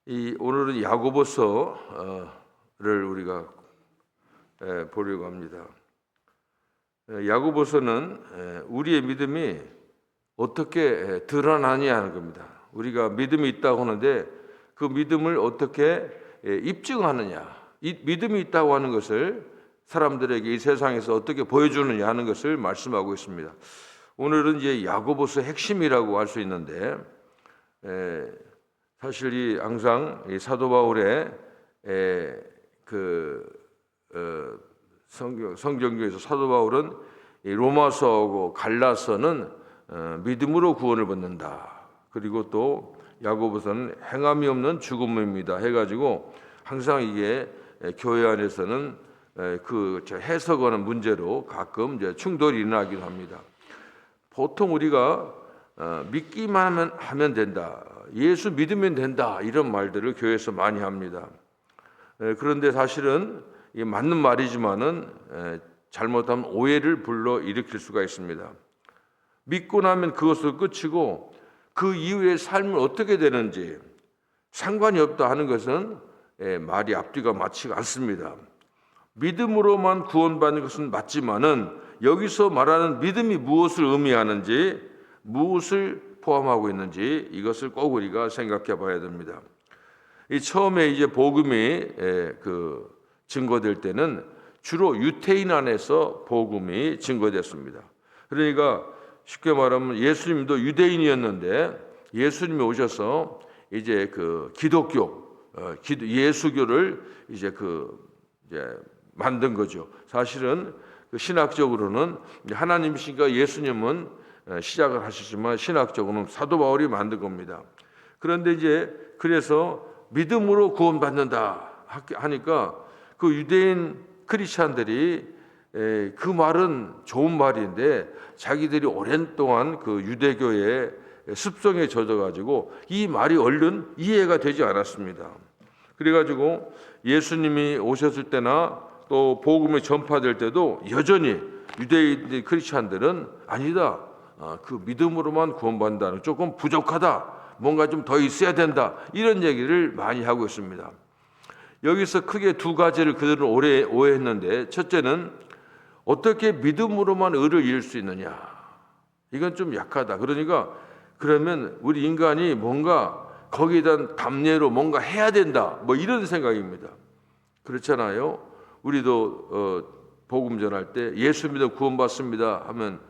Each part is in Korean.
오늘은 야고보서를 우리가 보려고 합니다. 야고보서는 우리의 믿음이 어떻게 드러나냐 하는 겁니다. 우리가 믿음이 있다고 하는데 그 믿음을 어떻게 입증하느냐, 이 믿음이 있다고 하는 것을 사람들에게 이 세상에서 어떻게 보여주느냐 하는 것을 말씀하고 있습니다. 오늘은 이제 야고보서 핵심이라고 할 수 있는데, 사실 이 항상 이 사도 바울의 성경에서 사도 바울은 이 로마서하고 갈라서는 믿음으로 구원을 받는다. 그리고 또 야고보서는 행함이 없는 죽음입니다. 해가지고 항상 이게 교회 안에서는 그 해석하는 문제로 가끔 이제 충돌이 일어나기도 합니다. 보통 우리가 믿기만 하면 된다, 예수 믿으면 된다, 이런 말들을 교회에서 많이 합니다. 그런데 사실은 이게 맞는 말이지만은 잘못하면 오해를 불러 일으킬 수가 있습니다. 믿고 나면 그것을 끝이고 그 이후의 삶은 어떻게 되는지 상관이 없다 하는 것은 말이 앞뒤가 맞지가 않습니다. 믿음으로만 구원받는 것은 맞지만은 여기서 말하는 믿음이 무엇을 의미하는지, 무엇을 포함하고 있는지 이것을 꼭 우리가 생각해 봐야 됩니다. 이 처음에 이제 복음이 증거될 때는 주로 유태인 안에서 복음이 증거됐습니다. 그러니까 쉽게 말하면 예수님도 유대인이었는데 예수님이 오셔서 이제 그 예수교를 이제 만든 거죠. 사실은 신학적으로는 하나님이시니까 예수님은 시작을 하셨지만 신학적으로는 사도 바울이 만든 겁니다. 그런데 이제 그래서 믿음으로 구원받는다 하니까 그 유대인 크리스찬들이 그 말은 좋은 말인데 자기들이 오랜 동안 그 유대교의 습성에 젖어가지고 이 말이 얼른 이해가 되지 않았습니다. 그래가지고 예수님이 오셨을 때나 또 복음이 전파될 때도 여전히 유대인 크리스찬들은 아니다, 그 믿음으로만 구원받는다는 조금 부족하다, 뭔가 좀 더 있어야 된다, 이런 얘기를 많이 하고 있습니다. 여기서 크게 두 가지를 그들은 오해했는데, 첫째는 어떻게 믿음으로만 의를 이룰 수 있느냐, 이건 좀 약하다. 그러면 우리 인간이 뭔가 거기에 대한 답례로 뭔가 해야 된다, 뭐 이런 생각입니다. 그렇잖아요. 우리도 복음 전할 때 예수 믿어 구원받습니다 하면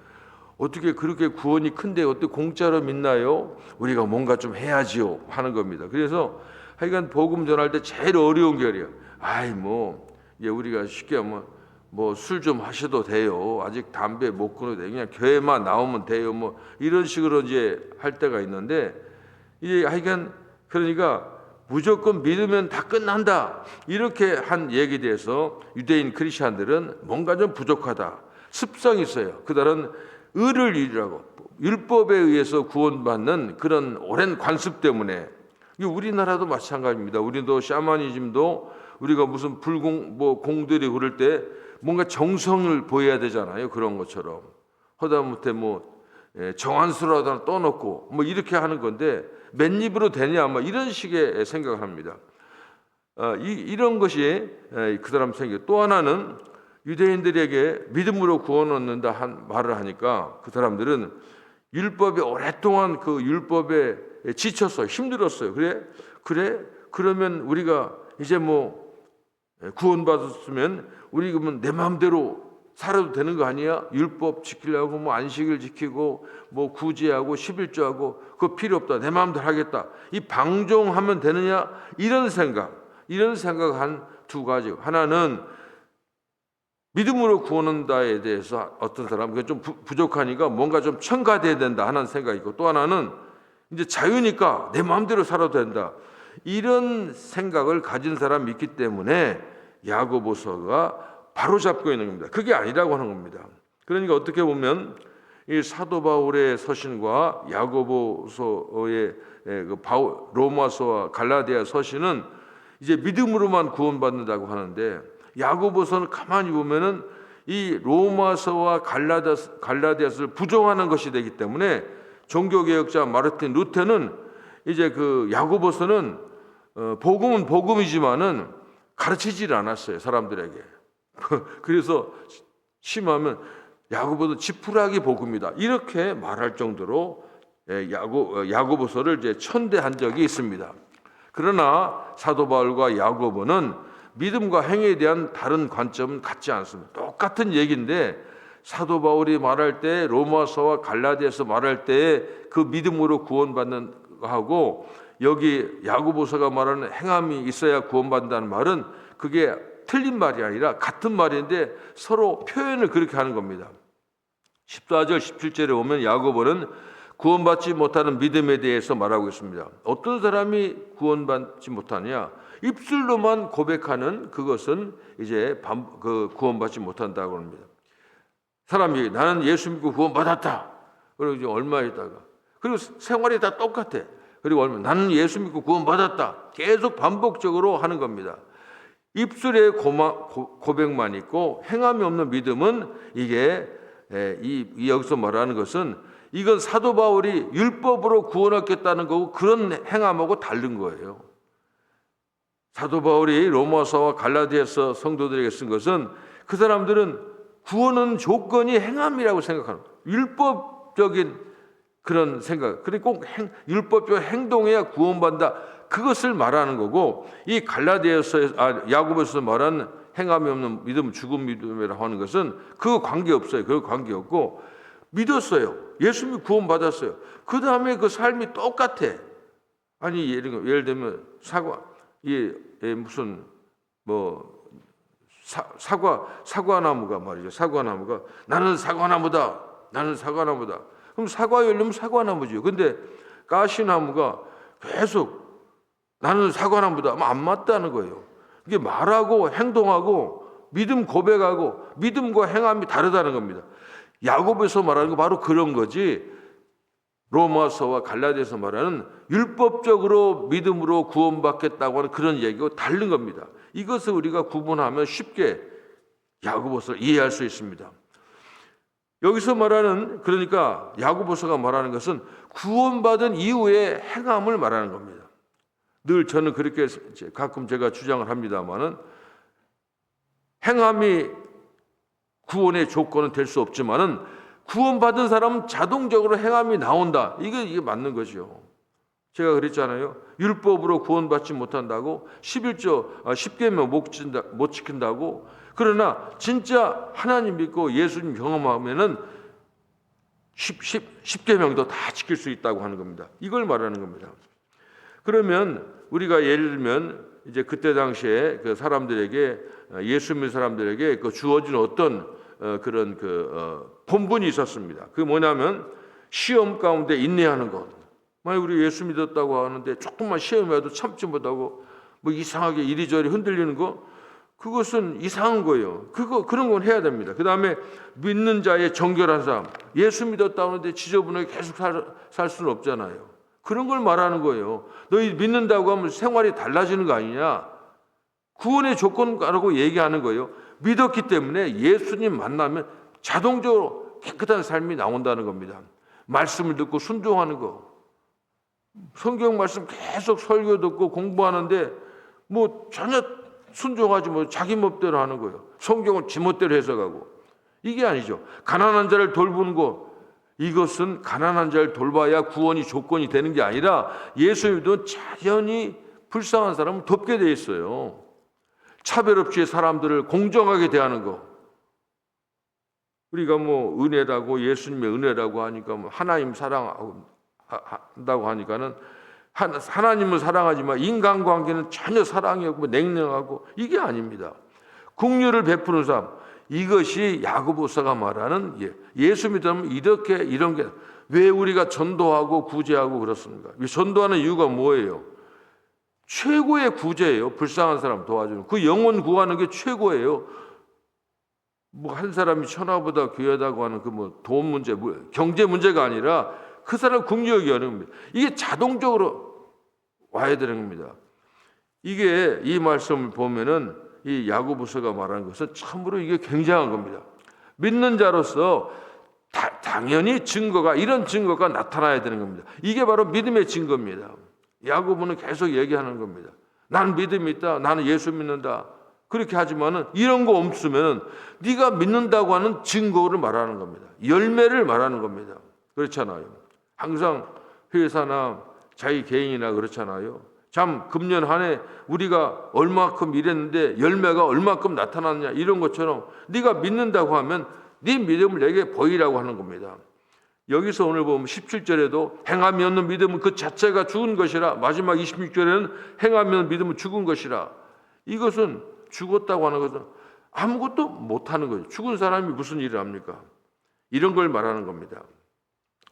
어떻게 그렇게 구원이 큰데 어떻게 공짜로 믿나요? 우리가 뭔가 좀 해야지요 하는 겁니다. 그래서 하여간 복음 전할 때 제일 어려운 결이에요. 이제 우리가 쉽게 하면 뭐 술 좀 하셔도 돼요, 아직 담배 못 끊어도 돼요, 그냥 교회만 나오면 돼요, 뭐 이런 식으로 이제 할 때가 있는데, 이제 하여간 그러니까 무조건 믿으면 다 끝난다, 이렇게 한 얘기에 대해서 유대인 크리스찬들은 뭔가 좀 부족하다, 습성이 있어요. 그들은 의를 이루라고 율법에 의해서 구원받는 그런 오랜 관습 때문에. 우리나라도 마찬가지입니다. 우리도 샤머니즘도 우리가 무슨 공들이 그럴 때 뭔가 정성을 보여야 되잖아요. 그런 것처럼 허다못해 정한수라도 하나 떠놓고 뭐 이렇게 하는 건데 맨입으로 되냐, 뭐 이런 식의 생각을 합니다. 이런 것이 그 사람 생각. 또 하나는 유대인들에게 믿음으로 구원 얻는다 한 말을 하니까 그 사람들은 율법에 오랫동안 그 율법에 지쳤어요. 힘들었어요. 그러면 우리가 이제 뭐 구원받았으면 우리 그러면 내 마음대로 살아도 되는 거 아니야? 율법 지키려고 뭐 안식일 지키고 뭐 구제하고 11조하고 그거 필요 없다, 내 마음대로 하겠다, 이 방종하면 되느냐, 이런 생각 한 두 가지. 하나는 믿음으로 구원한다에 대해서 어떤 사람은 그게 좀 부족하니까 뭔가 좀 첨가돼야 된다 하는 생각이 있고, 또 하나는 이제 자유니까 내 마음대로 살아도 된다, 이런 생각을 가진 사람이 있기 때문에 야고보서가 바로 잡고 있는 겁니다. 그게 아니라고 하는 겁니다. 그러니까 어떻게 보면 이 사도 바울의 서신과 야고보서의 로마서와 갈라디아 서신은 이제 믿음으로만 구원받는다고 하는데, 야고보서는 가만히 보면은 이 로마서와 갈라디아서를 부정하는 것이 되기 때문에 종교개혁자 마르틴 루터는 이제 그 야고보서는 복음은 복음이지만은 가르치질 않았어요, 사람들에게. 그래서 심하면 야고보도 지푸라기 복음이다 이렇게 말할 정도로 야고보서를 이제 천대한 적이 있습니다. 그러나 사도 바울과 야고보는 믿음과 행위에 대한 다른 관점은 같지 않습니다. 똑같은 얘기인데 사도 바울이 말할 때 로마서와 갈라디아서 말할 때 그 믿음으로 구원받는 거하고 여기 야고보서가 말하는 행함이 있어야 구원받는다는 말은 그게 틀린 말이 아니라 같은 말인데 서로 표현을 그렇게 하는 겁니다. 14절 17절에 보면 야고보는 구원받지 못하는 믿음에 대해서 말하고 있습니다. 어떤 사람이 구원받지 못하냐? 입술로만 고백하는 그것은 이제 구원받지 못한다고 합니다. 사람이 나는 예수 믿고 구원받았다. 그리고 이제 얼마 있다가 그리고 생활이 다 똑같아. 그리고 나는 예수 믿고 구원받았다. 계속 반복적으로 하는 겁니다. 입술에 고백만 있고 행함이 없는 믿음은 이게 여기서 말하는 것은 이건 사도 바울이 율법으로 구원하겠다는 거고 그런 행함하고 다른 거예요. 사도 바울이 로마서와 갈라디아서 성도들에게 쓴 것은 그 사람들은 구원은 조건이 행함이라고 생각하는 거예요. 율법적인 그런 생각. 그리고 꼭 율법적 행동해야 구원받는다. 그것을 말하는 거고 이 야고보서에서 말하는 행함이 없는 믿음, 죽은 믿음이라고 하는 것은 그 관계 없어요. 그 관계 없고 믿었어요. 예수 믿고 구원받았어요. 그 다음에 그 삶이 똑같아. 아니 예를 들면 무슨 사과나무가 말이죠. 사과나무가 나는 사과나무다. 나는 사과나무다. 그럼 사과 열리면 사과나무죠. 근데 가시나무가 계속 나는 사과나무다. 안 맞다는 거예요. 이게 말하고 행동하고 믿음 고백하고 믿음과 행함이 다르다는 겁니다. 야고보에서 말하는 거 바로 그런 거지. 로마서와 갈라디아서 말하는 율법적으로 믿음으로 구원받겠다고 하는 그런 얘기고 다른 겁니다. 이것을 우리가 구분하면 쉽게 야고보서를 이해할 수 있습니다. 여기서 말하는 그러니까 야고보서가 말하는 것은 구원받은 이후의 행함을 말하는 겁니다. 늘 저는 그렇게 가끔 제가 주장을 합니다만은 행함이 구원의 조건은 될 수 없지만은 구원받은 사람은 자동적으로 행함이 나온다. 이게 맞는 거죠. 제가 그랬잖아요. 율법으로 구원받지 못한다고 10계명 못 지킨다고. 그러나 진짜 하나님 믿고 예수님 경험하면은 10계명도 다 지킬 수 있다고 하는 겁니다. 이걸 말하는 겁니다. 그러면 우리가 예를 들면 이제 그때 당시에 그 사람들에게 예수 믿는 사람들에게 그 주어진 어떤 그런 본분이 있었습니다. 그 뭐냐면 시험 가운데 인내하는 것. 만약 우리 예수 믿었다고 하는데 조금만 시험이 와도 참지 못하고 뭐 이상하게 이리저리 흔들리는 거, 그것은 이상한 거예요. 그런 건 해야 됩니다. 그 다음에 믿는 자의 정결한 삶. 예수 믿었다고 하는데 지저분하게 계속 살 수는 없잖아요. 그런 걸 말하는 거예요. 너희 믿는다고 하면 생활이 달라지는 거 아니냐? 구원의 조건이라고 얘기하는 거예요. 믿었기 때문에 예수님 만나면 자동적으로 깨끗한 삶이 나온다는 겁니다. 말씀을 듣고 순종하는 거. 성경 말씀 계속 설교 듣고 공부하는데 뭐 전혀 순종하지 뭐 자기 멋대로 하는 거예요. 성경을 지멋대로 해석하고. 이게 아니죠. 가난한 자를 돌보는 거. 이것은 가난한 자를 돌봐야 구원이 조건이 되는 게 아니라 예수님도 자연히 불쌍한 사람을 돕게 돼 있어요. 차별 없이 사람들을 공정하게 대하는 거. 우리가 뭐 은혜라고 예수님의 은혜라고 하니까 뭐 하나님 사랑한다고 하니까는 하나님은 사랑하지만 인간관계는 전혀 사랑이 없고 냉랭하고 이게 아닙니다. 긍휼을 베푸는 삶. 이것이 야고보서가 말하는 예수 믿으면 이런 게 왜 우리가 전도하고 구제하고 그렇습니까? 전도하는 이유가 뭐예요? 최고의 구제예요. 불쌍한 사람 도와주는 그 영혼 구하는 게 최고예요. 뭐 한 사람이 천하보다 귀하다고 하는 그 뭐 돈 문제, 경제 문제가 아니라 그 사람 긍휼히 여는 겁니다. 이게 자동적으로 와야 되는 겁니다. 이게 이 말씀을 보면은 이 야고보서가 말하는 것은 참으로 이게 굉장한 겁니다. 믿는 자로서 당연히 이런 증거가 나타나야 되는 겁니다. 이게 바로 믿음의 증거입니다. 야고보는 계속 얘기하는 겁니다. 나는 믿음이 있다. 나는 예수 믿는다. 그렇게 하지만은 이런 거 없으면 네가 믿는다고 하는 증거를 말하는 겁니다. 열매를 말하는 겁니다. 그렇잖아요. 항상 회사나 자기 개인이나 그렇잖아요. 참 금년 한 해 우리가 얼마큼 일했는데 열매가 얼마큼 나타났냐 이런 것처럼 네가 믿는다고 하면 네 믿음을 내게 보이라고 하는 겁니다. 여기서 오늘 보면 17절에도 행함이 없는 믿음은 그 자체가 죽은 것이라, 마지막 26절에는 행함이 없는 믿음은 죽은 것이라. 이것은 죽었다고 하는 것은 아무것도 못하는 거예요. 죽은 사람이 무슨 일을 합니까? 이런 걸 말하는 겁니다.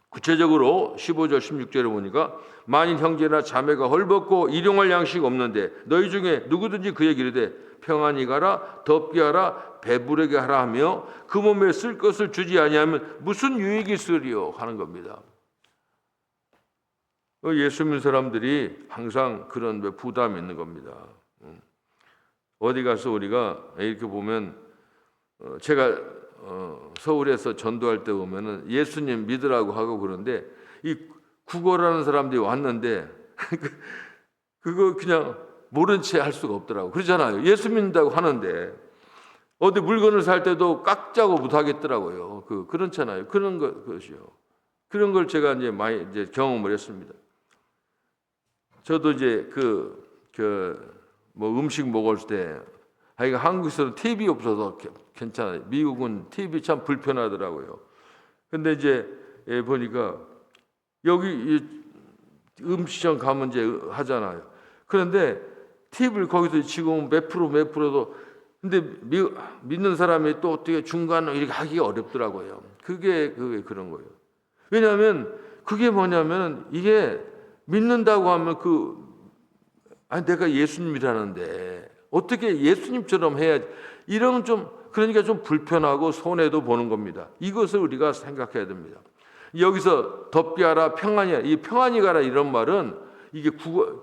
구체적으로 15절 16절에 보니까 만일 형제나 자매가 헐벗고 일용할 양식 없는데 너희 중에 누구든지 그에게 이르되 평안히 가라 덥게 하라 배부르게 하라 하며 그 몸에 쓸 것을 주지 아니하면 무슨 유익이 있으리요 하는 겁니다. 예수 믿는 사람들이 항상 그런 부담이 있는 겁니다. 어디 가서 우리가 이렇게 보면 제가 서울에서 전도할 때 보면은 예수님 믿으라고 하고 그러는데 이 구걸하는 사람들이 왔는데 그거 그냥 모른 채 할 수가 없더라고. 그러잖아요. 예수 믿는다고 하는데 어디 물건을 살 때도 깎자고 못하겠더라고요. 그렇잖아요. 그런 것이요. 그런 걸 제가 많이 경험을 했습니다. 저도 이제 뭐 음식 먹을 때 한국에서는 TV 없어서 괜찮아요. 미국은 TV 참 불편하더라고요. 근데 이제 보니까 여기 음식점 가면 이제 하잖아요. 그런데 TV를 거기서 지금 몇 프로도 근데 믿는 사람이 또 어떻게 중간에 이렇게 하기가 어렵더라고요. 그게 그런 거예요. 왜냐하면 그게 뭐냐면 이게 믿는다고 하면 내가 예수님이라는데 어떻게 예수님처럼 해야지 이런 그러니까 좀 불편하고 손해도 보는 겁니다. 이것을 우리가 생각해야 됩니다. 여기서 덥게 하라 평안히 하라 이 평안히 가라 이런 말은 이게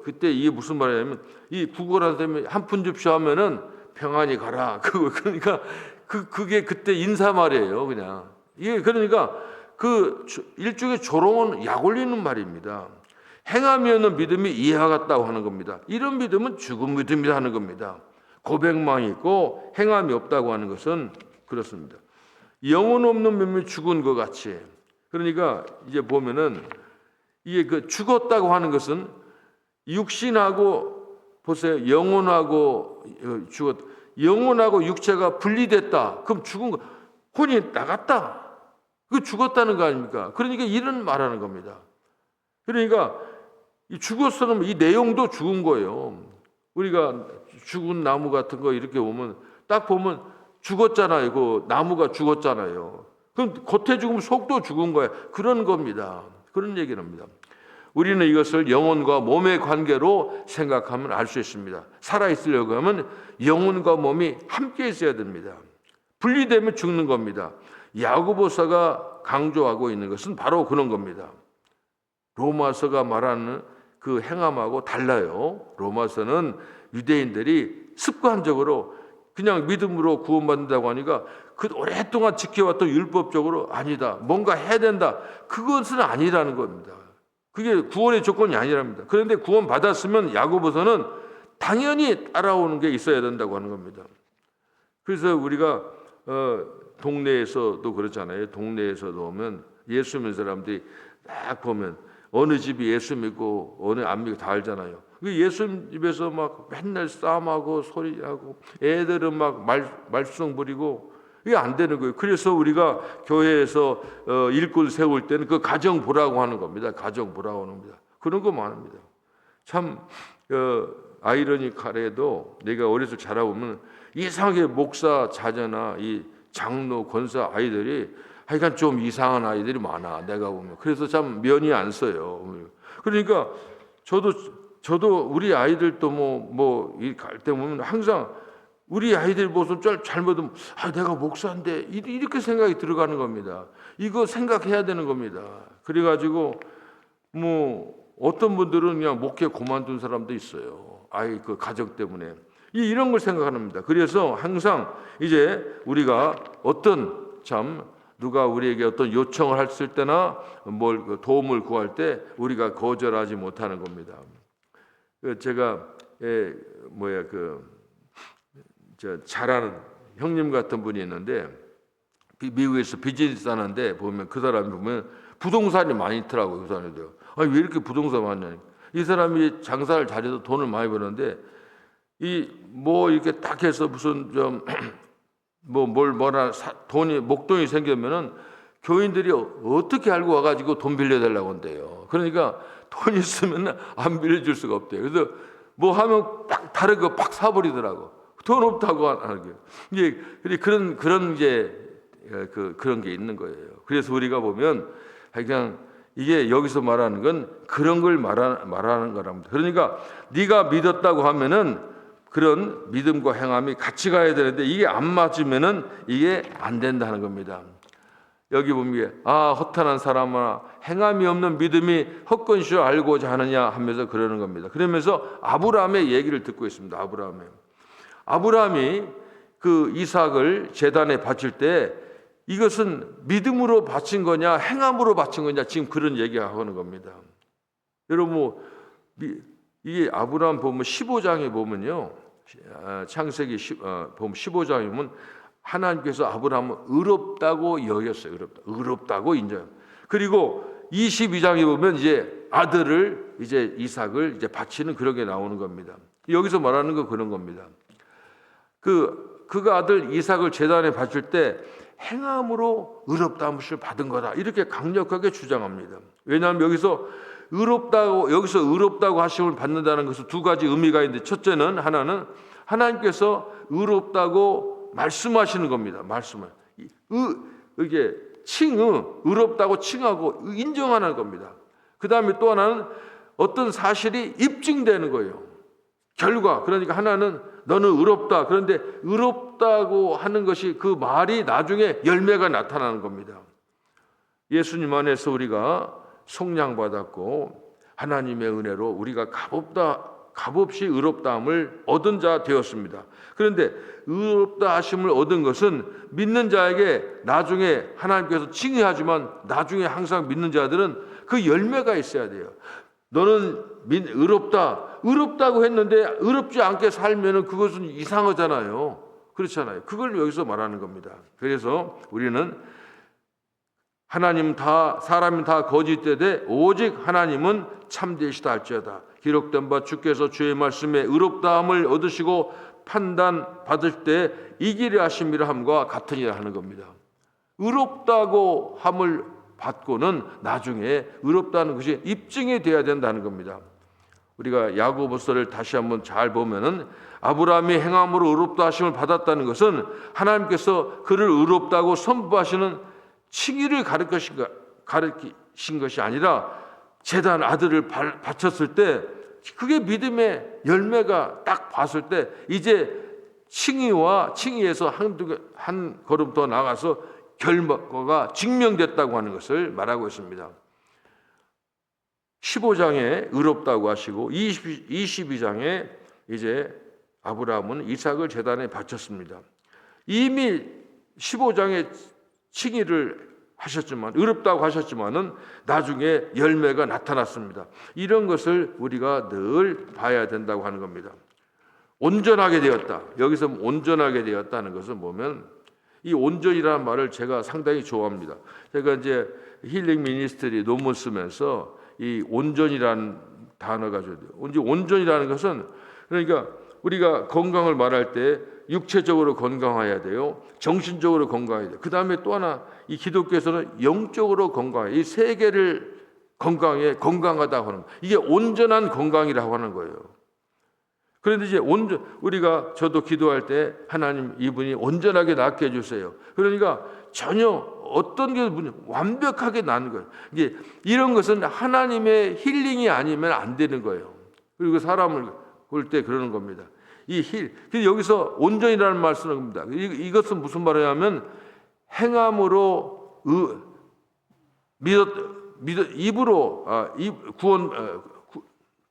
그때 이게 무슨 말이냐면 이 구걸하는 사람이 한 푼 줍쇼 하면은 평안히 가라 그러니까 그게 그때 인사말이에요. 그냥 이게 그러니까 일종의 조롱은 약 올리는 말입니다. 행함이 없는 믿음이 이해와 같다고 하는 겁니다. 이런 믿음은 죽은 믿음이라 하는 겁니다. 고백만 있고 행함이 없다고 하는 것은 그렇습니다. 영혼 없는 믿음이 죽은 것 같이. 그러니까 이제 보면은 이게 죽었다고 하는 것은 육신하고 보세요. 영혼하고 영혼하고 육체가 분리됐다. 그럼 죽은 거 혼이 나갔다. 그 죽었다는 거 아닙니까? 그러니까 이런 말하는 겁니다. 그러니까 죽었으면 이 내용도 죽은 거예요. 우리가 죽은 나무 같은 거 이렇게 보면 딱 보면 죽었잖아요. 그 나무가 죽었잖아요. 그럼 겉에 죽으면 속도 죽은 거예요. 그런 겁니다. 그런 얘기를 합니다. 우리는 이것을 영혼과 몸의 관계로 생각하면 알 수 있습니다. 살아있으려고 하면 영혼과 몸이 함께 있어야 됩니다. 분리되면 죽는 겁니다. 야고보서가 강조하고 있는 것은 바로 그런 겁니다. 로마서가 말하는 그 행함하고 달라요. 로마서는 유대인들이 습관적으로 그냥 믿음으로 구원받는다고 하니까 오랫동안 지켜왔던 율법적으로 아니다. 뭔가 해야 된다. 그것은 아니라는 겁니다. 그게 구원의 조건이 아니랍니다. 그런데 구원 받았으면 야고보서는 당연히 따라오는 게 있어야 된다고 하는 겁니다. 그래서 우리가 동네에서도 그렇잖아요. 동네에서도 보면 예수 믿는 사람들이 딱 보면 어느 집이 예수 믿고 어느 안 믿고 다 알잖아요. 예수 집에서 막 맨날 싸움하고 소리하고 애들은 막 말썽 부리고 이게 안 되는 거예요. 그래서 우리가 교회에서 일꾼 세울 때는 그 가정 보라고 하는 겁니다. 가정 보라고 하는 겁니다. 그런 거 많습니다. 참 아이러니컬해도 내가 어려서 자라보면 이상하게 목사 자녀나 이 장로 권사 아이들이 하여간 좀 이상한 아이들이 많아. 내가 보면 그래서 참 면이 안 써요. 그러니까 저도 우리 아이들도 갈 때 보면 항상 우리 아이들 모습 잘못하면 내가 목사인데 이렇게 생각이 들어가는 겁니다. 이거 생각해야 되는 겁니다. 그래가지고 어떤 분들은 그냥 목회 그만둔 사람도 있어요. 아이 그 가족 때문에 이런 걸 생각합니다. 그래서 항상 이제 우리가 누가 우리에게 어떤 요청을 했을 때나 도움을 구할 때 우리가 거절하지 못하는 겁니다. 제가 잘하는 형님 같은 분이 있는데 미국에서 비즈니스 하는데 보면 그 사람이 보면 부동산이 많이 있더라고요. 그 사람도 왜 이렇게 부동산 많냐. 이 사람이 장사를 잘해서 돈을 많이 버는데 이렇게 딱 해서 무슨 좀 돈이 목돈이 생기면은 교인들이 어떻게 알고 와가지고 돈 빌려달라고 한대요. 그러니까 돈 있으면 안 빌려줄 수가 없대요. 그래서 뭐 하면 딱 다른 거 팍 사버리더라고. 돈 없다고 하는 게. 이제 그런 게 있는 거예요. 그래서 우리가 보면 그냥 이게 여기서 말하는 건 그런 걸 말하는 거랍니다. 그러니까 네가 믿었다고 하면은 그런 믿음과 행함이 같이 가야 되는데 이게 안 맞으면은 이게 안 된다는 겁니다. 여기 보면 허탄한 사람아 행함이 없는 믿음이 헛된 줄 알고자 하느냐 하면서 그러는 겁니다. 그러면서 아브라함의 얘기를 듣고 있습니다. 아브라함이 그 이삭을 제단에 바칠 때 이것은 믿음으로 바친 거냐 행함으로 바친 거냐 지금 그런 얘기하는 겁니다. 여러분 이게 아브라함 보면 15장에 보면요. 창세기 보면 15장이면 하나님께서 아브라함을 의롭다고 여겼어요. 의롭다고 인정. 그리고 22장에 보면 이제 아들을 이제 이삭을 이제 바치는 그런 게 나오는 겁니다. 여기서 말하는 거 그런 겁니다. 그가 아들 이삭을 제단에 바칠 때 행함으로 의롭다함을 받은 거다. 이렇게 강력하게 주장합니다. 왜냐하면 여기서 의롭다고 하심을 받는다는 것은 두 가지 의미가 있는데 첫째는 하나는 하나님께서 의롭다고 말씀하시는 겁니다. 이게 의롭다고 칭하고 인정하는 겁니다. 그 다음에 또 하나는 어떤 사실이 입증되는 거예요. 결과. 그러니까 하나는 너는 의롭다. 그런데 의롭다고 하는 것이 그 말이 나중에 열매가 나타나는 겁니다. 예수님 안에서 우리가 속량받았고 하나님의 은혜로 우리가 값없이 의롭다함을 얻은 자 되었습니다. 그런데 의롭다 하심을 얻은 것은 믿는 자에게 나중에 하나님께서 칭의하지만 나중에 항상 믿는 자들은 그 열매가 있어야 돼요. 너는 의롭다고 했는데 의롭지 않게 살면은 그것은 이상하잖아요. 그렇잖아요. 그걸 여기서 말하는 겁니다. 그래서 우리는 사람이 다 거짓되되 오직 하나님은 참되시다 할지어다. 기록된 바 주께서 주의 말씀에 의롭다함을 얻으시고 판단 받을 때 이기려 하심이라 함과 같으니라 하는 겁니다. 의롭다고 함을 받고는 나중에 의롭다는 것이 입증이 돼야 된다는 겁니다. 우리가 야고보서를 다시 한번 잘 보면은 아브라함이 행함으로 의롭다 하심을 받았다는 것은 하나님께서 그를 의롭다고 선포하시는 칭의를 가르치신 것이 아니라 제단 아들을 바쳤을 때 그게 믿음의 열매가 딱 봤을 때 이제 칭의에서 한 걸음 더 나가서 결과가 증명됐다고 하는 것을 말하고 있습니다. 15장에 의롭다고 하시고 22장에 이제 아브라함은 이삭을 제단에 바쳤습니다. 이미 15장에 칭의를 하셨지만 의롭다고 하셨지만은 나중에 열매가 나타났습니다. 이런 것을 우리가 늘 봐야 된다고 하는 겁니다. 온전하게 되었다. 여기서 온전하게 되었다는 것은 보면 이 온전이라는 말을 제가 상당히 좋아합니다. 제가 이제 힐링 미니스트리 논문 쓰면서 이 온전이라는 단어가 좋아요. 온전이라는 것은 그러니까 우리가 건강을 말할 때 육체적으로 건강해야 돼요. 정신적으로 건강해야 돼요. 그 다음에 또 하나 이 기독교에서는 영적으로 건강해. 이 세 개를 건강하다고 하는 거예요. 이게 온전한 건강이라고 하는 거예요. 그런데 이제 우리가 저도 기도할 때 하나님 이분이 온전하게 낫게 해주세요. 그러니까 전혀 어떤 게 완벽하게 나는 거예요. 이게 이런 것은 하나님의 힐링이 아니면 안 되는 거예요. 그리고 사람을 볼 때 그러는 겁니다. 여기서 온전이라는 말씀을 합니다. 이것은 무슨 말이냐면 행함으로 입으로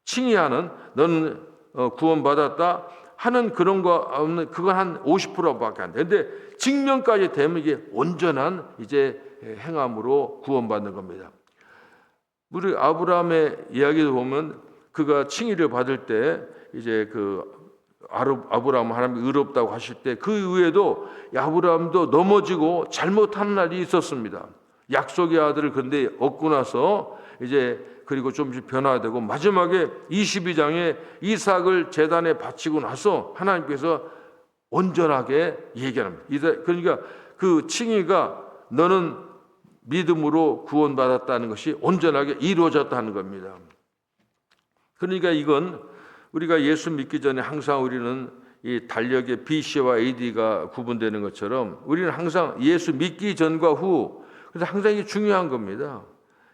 칭의하는 너는 구원받았다 하는 그런 거 없는 그건 한 50%밖에 안 돼. 근데 증명까지 되면 이게 온전한 이제 행함으로 구원받는 겁니다. 우리 아브라함의 이야기를 보면 그가 칭의를 받을 때 이제 아브라함 하나님이 의롭다고 하실 때 그 이후에도 아브라함도 넘어지고 잘못하는 날이 있었습니다. 약속의 아들을 근데 얻고 나서 이제 그리고 좀씩 변화되고 마지막에 22장에 이삭을 제단에 바치고 나서 하나님께서 온전하게 얘기합니다. 그러니까 그 칭의가 너는 믿음으로 구원받았다는 것이 온전하게 이루어졌다는 겁니다. 그러니까 이건 우리가 예수 믿기 전에 항상 우리는 이 달력의 BC와 AD가 구분되는 것처럼 우리는 항상 예수 믿기 전과 후, 그래서 항상 이게 중요한 겁니다.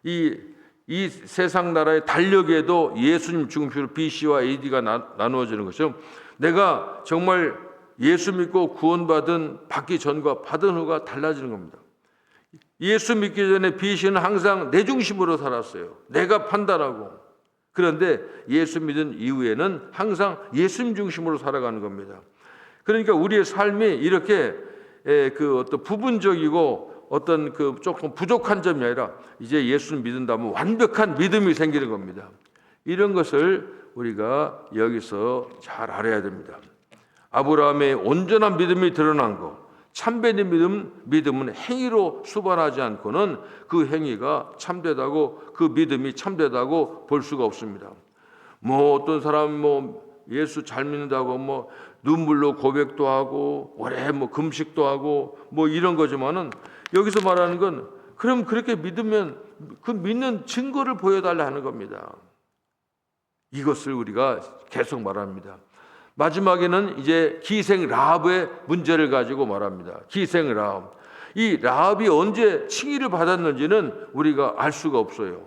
이 세상 나라의 달력에도 예수님 죽음표로 BC와 AD가 나누어지는 것처럼 내가 정말 예수 믿고 구원받은 받기 전과 받은 후가 달라지는 겁니다. 예수 믿기 전에 BC는 항상 내 중심으로 살았어요. 내가 판단하고. 그런데 예수 믿은 이후에는 항상 예수님 중심으로 살아가는 겁니다. 그러니까 우리의 삶이 이렇게 어떤 부분적이고 어떤 조금 부족한 점이 아니라 이제 예수를 믿는다면 완벽한 믿음이 생기는 겁니다. 이런 것을 우리가 여기서 잘 알아야 됩니다. 아브라함의 온전한 믿음이 드러난 것, 참된 믿음은 행위로 수반하지 않고는 그 행위가 참되다고, 그 믿음이 참되다고 볼 수가 없습니다. 어떤 사람 예수 잘 믿는다고 눈물로 고백도 하고 오래 금식도 하고 이런 거지만은 여기서 말하는 건 그럼 그렇게 믿으면 그 믿는 증거를 보여달라 하는 겁니다. 이것을 우리가 계속 말합니다. 마지막에는 이제 기생 라합의 문제를 가지고 말합니다. 기생 라합. 이 라합이 언제 칭의를 받았는지는 우리가 알 수가 없어요.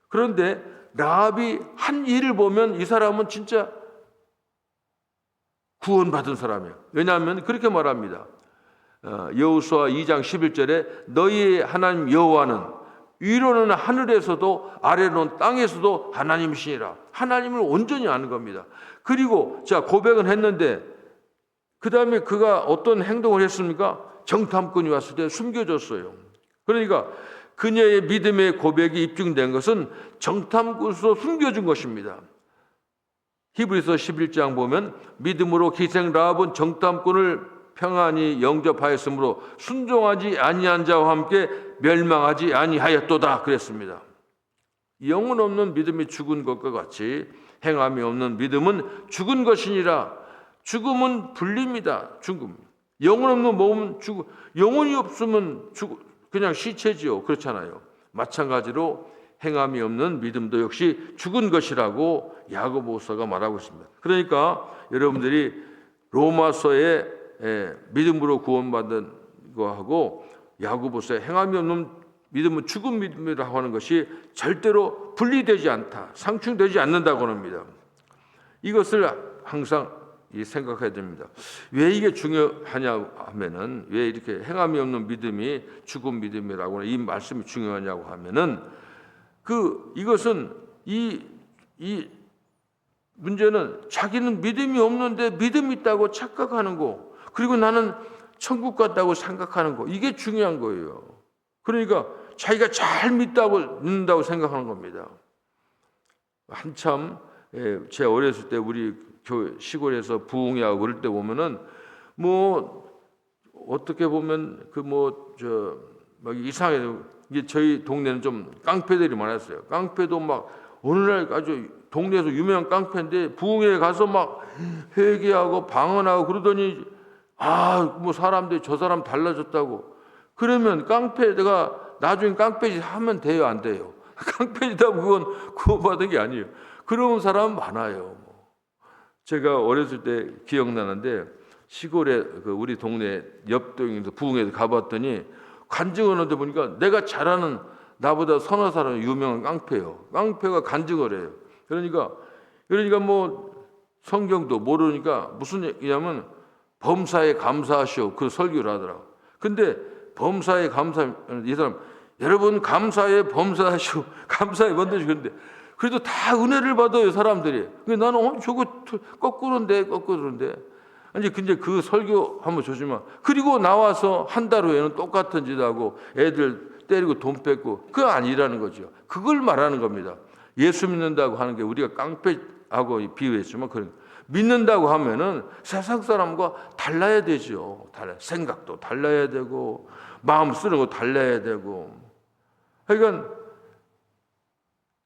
그런데 라합이 한 일을 보면 이 사람은 진짜 구원받은 사람이에요. 왜냐하면 그렇게 말합니다. 여호수아 2장 11절에 너희의 하나님 여호와는 위로는 하늘에서도 아래로는 땅에서도 하나님이시니라. 하나님을 온전히 아는 겁니다. 그리고 고백은 했는데 그 다음에 그가 어떤 행동을 했습니까? 정탐꾼이 왔을 때 숨겨줬어요. 그러니까 그녀의 믿음의 고백이 입증된 것은 정탐꾼으로 숨겨준 것입니다. 히브리서 11장 보면 믿음으로 기생 라합은 정탐꾼을 평안히 영접하였으므로 순종하지 아니한 자와 함께 멸망하지 아니하였도다 그랬습니다. 영혼 없는 믿음이 죽은 것과 같이 행함이 없는 믿음은 죽은 것이니라. 죽음은 불립니다. 죽음. 영혼 없는 몸은 죽음. 영혼이 없으면 그냥 시체지요. 그렇잖아요. 마찬가지로 행함이 없는 믿음도 역시 죽은 것이라고 야고보서가 말하고 있습니다. 그러니까 여러분들이 로마서에 믿음으로 구원받은 거하고 야고보서에 행함이 없는 믿음은 죽은 믿음이라고 하는 것이 절대로 분리되지 않다, 상충되지 않는다고 합니다. 이것을 항상 생각해야 됩니다. 왜 이게 중요하냐 하면은, 왜 이렇게 행함이 없는 믿음이 죽은 믿음이라고 이 말씀이 중요하냐고 하면은, 이것은 이 문제는 자기는 믿음이 없는데 믿음이 있다고 착각하는 거, 그리고 나는 천국 갔다고 생각하는 거, 이게 중요한 거예요. 그러니까 자기가 잘 믿는다고 생각하는 겁니다. 한참 제 어렸을 때 우리 시골에서 부흥회하고 그럴 때 보면은 어떻게 보면 막 이상해. 이게 저희 동네는 좀 깡패들이 많았어요. 깡패도 막 어느 날 아주 동네에서 유명한 깡패인데 부흥회에 가서 막 회개하고 방언하고 그러더니 사람들이 저 사람 달라졌다고. 그러면 깡패가 나중에 깡패짓 하면 돼요, 안 돼요? 깡패짓하고 그건 구원받은 게 아니에요. 그런 사람 많아요. 제가 어렸을 때 기억나는데 시골에 우리 동네 옆동에서 부흥회에서 가봤더니 간증하는 데 보니까 내가 잘 아는 나보다 서너 살은 유명한 깡패예요. 깡패가 간증을 해요. 그러니까 성경도 모르니까 무슨 얘기냐면 범사에 감사하시오, 그 설교를 하더라고. 근데 범사에 이 사람 여러분 감사에 범사하시오, 감사에 뭔데 그런데 그래도 다 은혜를 받아요 사람들이. 근데 나는 저거 거꾸로인데. 아니 근데 그 설교 한번 조심하. 그리고 나와서 한 달 후에는 똑같은 짓 하고 애들 때리고 돈 뺏고 그거 아니라는 거죠. 그걸 말하는 겁니다. 예수 믿는다고 하는 게 우리가 깡패하고 비유했지만 믿는다고 하면은 세상 사람과 달라야 되죠. 생각도 달라야 되고 마음 쓰는 거 달라야 되고. 그러니까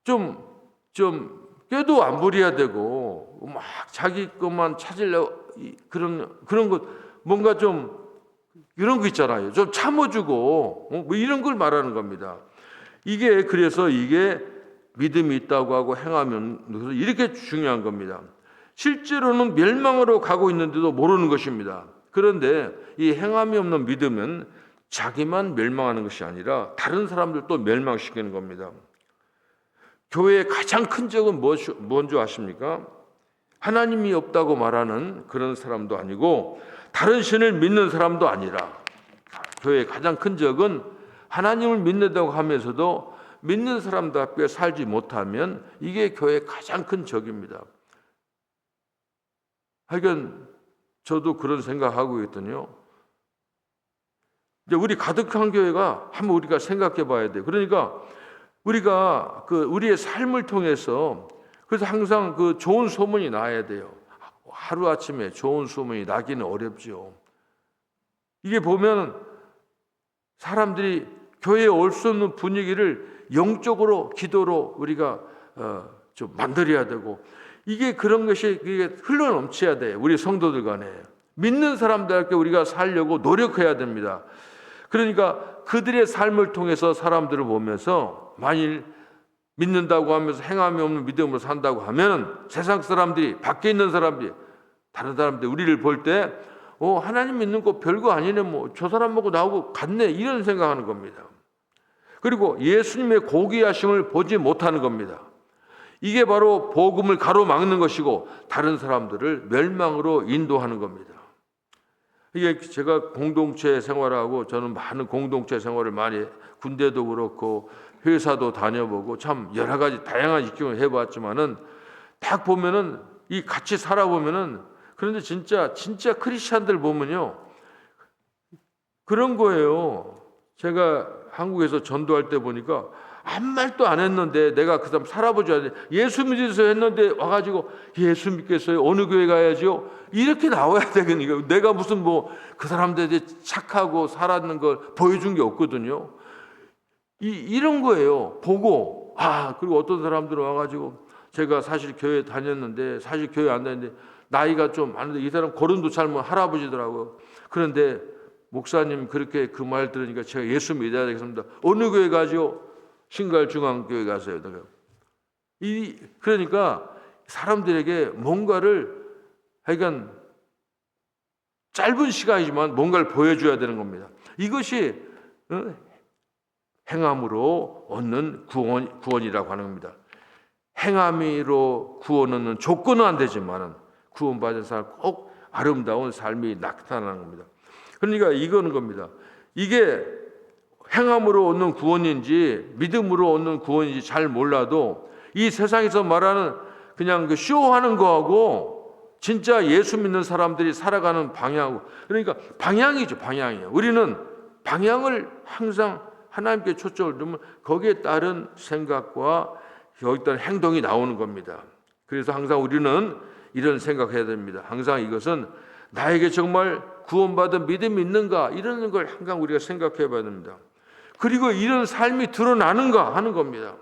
좀 꾀도 안 부려야 되고 막 자기 것만 찾으려고 그런 것 뭔가 좀 이런 거 있잖아요. 좀 참아주고 뭐 이런 걸 말하는 겁니다. 그래서 이게 믿음이 있다고 하고 행하면 이렇게 중요한 겁니다. 실제로는 멸망으로 가고 있는데도 모르는 것입니다. 그런데 이 행함이 없는 믿음은 자기만 멸망하는 것이 아니라 다른 사람들도 멸망시키는 겁니다. 교회의 가장 큰 적은 뭔지 아십니까? 하나님이 없다고 말하는 그런 사람도 아니고 다른 신을 믿는 사람도 아니라 교회의 가장 큰 적은 하나님을 믿는다고 하면서도 믿는 사람답게 살지 못하면 이게 교회의 가장 큰 적입니다. 하여간 저도 그런 생각하고 있거든요. 이제 우리 가득한 교회가 한번 우리가 생각해 봐야 돼요. 그러니까 우리가 우리의 삶을 통해서 그래서 항상 좋은 소문이 나야 돼요. 하루아침에 좋은 소문이 나기는 어렵죠. 이게 보면 사람들이 교회에 올 수 없는 분위기를 영적으로 기도로 우리가 좀 만들어야 되고 그런 것이 흘러넘쳐야 돼요. 우리 성도들 간에 믿는 사람들께 우리가 살려고 노력해야 됩니다. 그러니까 그들의 삶을 통해서 사람들을 보면서 만일 믿는다고 하면서 행함이 없는 믿음으로 산다고 하면 세상 사람들이 밖에 있는 사람들이 다른 사람들이 우리를 볼 때 하나님 믿는 거 별거 아니네 뭐 저 사람 보고 나오고 같네 이런 생각하는 겁니다. 그리고 예수님의 고귀하심을 보지 못하는 겁니다. 이게 바로 복음을 가로막는 것이고 다른 사람들을 멸망으로 인도하는 겁니다. 이게 제가 공동체 생활하고 저는 많은 공동체 생활을 많이 군대도 그렇고 회사도 다녀보고 참 여러 가지 다양한 직종을 해봤지만은 딱 보면은 이 같이 살아보면은 그런데 진짜 크리스찬들 보면요 그런 거예요. 제가 한국에서 전도할 때 보니까 아무 말도 안 했는데 내가 그 사람 살아보지 않았는데 예수 믿으세요 했는데 와가지고 예수 믿겠어요? 어느 교회 가야죠? 이렇게 나와야 되겠니까 내가 무슨 그 사람들이 착하고 살았는 걸 보여준 게 없거든요. 이런 거예요. 보고 그리고 어떤 사람들은 와가지고 제가 사실 교회 다녔는데 사실 교회 안 다녔는데 나이가 좀 많은데 이 사람 거론도 잘못 할아버지더라고요. 그런데 목사님 그렇게 그 말 들으니까 제가 예수 믿어야 되겠습니다. 어느 교회 가죠? 신갈중앙교회 가세요. 그러니까 사람들에게 뭔가를 하여간 짧은 시간이지만 뭔가를 보여줘야 되는 겁니다. 이것이 행함으로 얻는 구원이라고 하는 겁니다. 행함으로 구원 얻는 조건은 안 되지만 구원받은 사람 꼭 아름다운 삶이 나타나는 겁니다. 그러니까 이거는 겁니다. 이게 행함으로 얻는 구원인지 믿음으로 얻는 구원인지 잘 몰라도 이 세상에서 말하는 그냥 쇼하는 거하고 진짜 예수 믿는 사람들이 살아가는 방향 그러니까 방향이죠. 방향이에요. 우리는 방향을 항상 하나님께 초점을 두면 거기에 따른 생각과 거기에 따른 행동이 나오는 겁니다. 그래서 항상 우리는 이런 생각해야 됩니다. 항상 이것은 나에게 정말 구원받은 믿음이 있는가 이런 걸 항상 우리가 생각해 봐야 됩니다. 그리고 이런 삶이 드러나는가 하는 겁니다.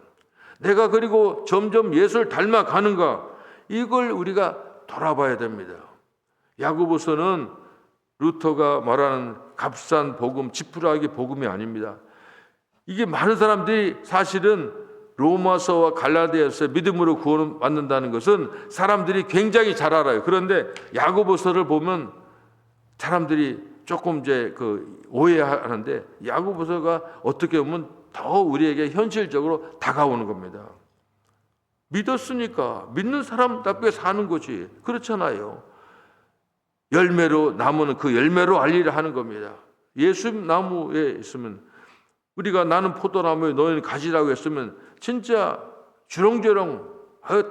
내가 그리고 점점 예수를 닮아가는가 이걸 우리가 돌아봐야 됩니다. 야고보서는 루터가 말하는 값싼 복음, 지푸라기 복음이 아닙니다. 이게 많은 사람들이 사실은 로마서와 갈라디아서 믿음으로 구원받는다는 것은 사람들이 굉장히 잘 알아요. 그런데 야고보서를 보면 사람들이 조금 오해하는데 야고보서가 어떻게 보면 더 우리에게 현실적으로 다가오는 겁니다. 믿었으니까 믿는 사람답게 사는 거지. 그렇잖아요. 열매로 나무는 그 열매로 알리라 하는 겁니다. 예수 나무에 있으면 우리가 나는 포도나무에 너희는 가지라고 했으면 진짜 주렁주렁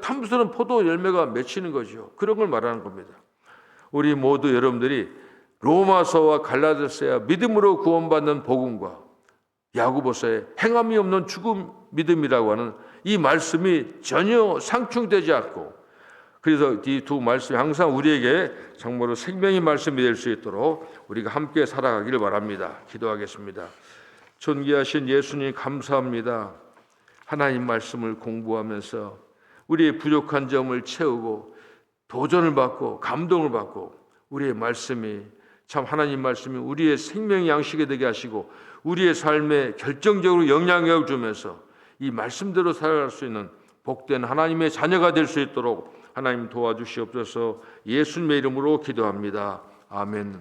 탐스러운 포도 열매가 맺히는 거죠. 그런 걸 말하는 겁니다. 우리 모두 여러분들이 로마서와 갈라디아서의 믿음으로 구원받는 복음과 야고보서의 행함이 없는 죽음 믿음이라고 하는 이 말씀이 전혀 상충되지 않고, 그래서 이 두 말씀이 항상 우리에게 정말로 생명의 말씀이 될 수 있도록 우리가 함께 살아가기를 바랍니다. 기도하겠습니다. 존귀하신 예수님 감사합니다. 하나님 말씀을 공부하면서 우리의 부족한 점을 채우고 도전을 받고 감동을 받고, 우리의 말씀이 참 하나님 말씀이 우리의 생명의 양식이 되게 하시고 우리의 삶에 결정적으로 영향력을 주면서 이 말씀대로 살아갈 수 있는 복된 하나님의 자녀가 될 수 있도록 하나님 도와주시옵소서. 예수님의 이름으로 기도합니다. 아멘.